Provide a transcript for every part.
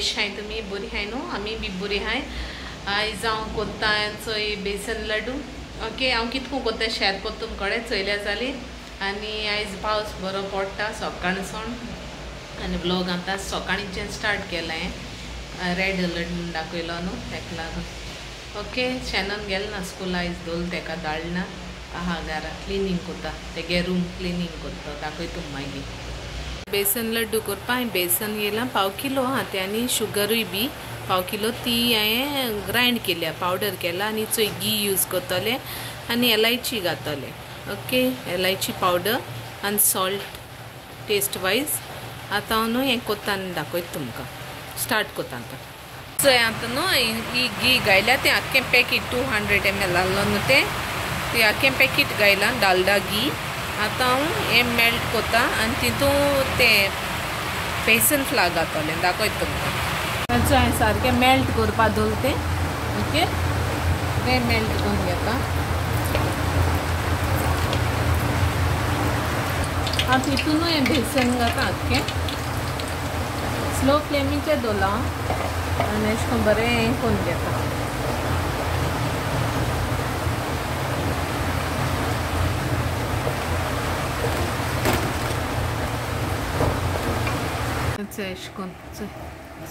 कशी हाय तुमी बरी हाय न्हू आमी बी बरी हाय आयज हांव कोत्ता चोय बेसन लाडू ओके हांव कितको कोत्ता शेअर कोत्ता तुमकडे चयल्या जाली आनी आयज पावस बरो पडटा सकाळसून आनी ब्लॉग आतां सकाळींच्यान स्टार्ट केलें रेड अलर्ट म्हणून दाखयलो न्हू ताका लागून ओके शेनन गेलें ना स्कूल आयज दोल ताका धाडना आहा घरा क्लिनींग कोत्ता तेगे रूम क्लिनींग कोत्ता दाखयता मागीर बेसन लड्डू करपा बेसन येयलां पाव किलो आतां आनी शुगरूय बी पाव किलो ती हांवें ग्रायंड केल्या पावडर केला आनी चोय घी यूज करतले आनी एलायची घातले ओके एलायची पावडर आनी सॉल्ट टेस्ट वायज आतां हांव न्हू हें कोत्ता आनी दाखयता तुमकां स्टार्ट कोत्ता आतां चोय आतां न्हू ही घी घायल्या तें आख्खें पॅकेट 200 ml आहलो न्हू तें आख्खें पॅकेट घायलां डालडा घी आतां हांव हें मेल्ट कोत्ता आनी तितून तें बेसन फ्लावर घातलें दाखयता तुमकां ताचो हांवें सारकें मेल्ट करपा दवरलें तें ओके तें मेल्ट करून घेता हांव तितूनूय हें बेसन घाता आख्खें स्लो फ्लेमीचेर दवरला आनी अशें करून बरें हें करून घेता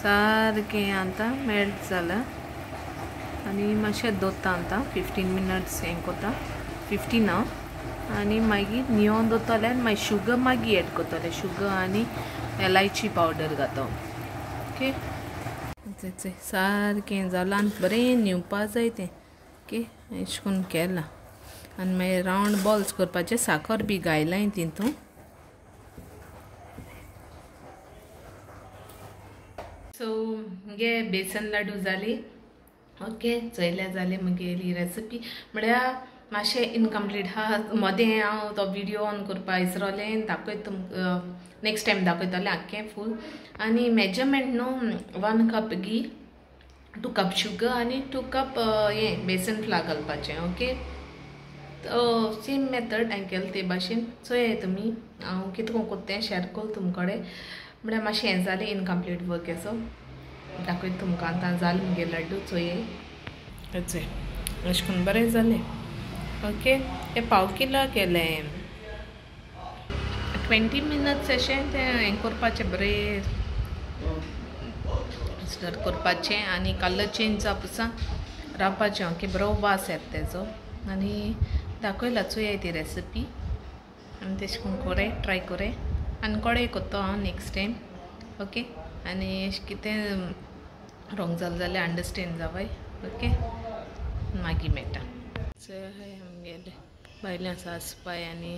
सारकें आतां मेल्ट जालां आनी मातशें दवरता आतां 15 minutes हें कोता 15 हांव आनी मागीर न्हिवोन दवरतलें आनी मागीर शुगर मागीर एड करतलें शुगर आनी एलायची पावडर घातो ओके सारकें जालां आनी बरें न्हिवपा जाय तें ओके अशें करून केलां आनी मागीर रावंड बॉल्स करपाचें साखर बी घायलां तितून सो मुगे बेसन लाडू जाली ओके चयल्या जाले मुगेली रेसिपी म्हळ्यार मातशें इनकम्प्लीट आहा मदें हांव तो विडियो ऑन करपा विसरलें दाखयता तुमकां नेक्स्ट टायम दाखयतलें आख्खें फूल आनी मेजरमेंट न्हू 1 cup घी 2 cup शुगर आनी 2 cup हें बेसन फ्लावर घालपाचें ओके सेम मेथड हांवें केलें ते भाशेन चोय तुमी हांव कितको कोत्तें शेअर कोल तुमकडे म्हळ्यार मातशें हें जालें इनकम्प्लीट वर्क असो दाखयता तुमकां आतां जालें मुगे लड्डू चोये चोय अशें करून बरें जालें ओके तें पाव किलो केलें 20 minutes अशें तें हें करपाचें बरें स्टर करपाचें आनी कलर चेंज जावपासां रावपाचें ओके बरो वास येता तेजो आनी दाखयला चोय ती रेसिपी आनी तेशें करून कोरें ट्राय कोरें आनी कोडे कोत्तो हांव नेक्स्ट टायम ओके आनी अशें कितें रॉंग जालें जाल्यार अंडरस्टँड जावय ओके मागीर मेळटा चोय आमगेले बायल्यां सासूबाय आनी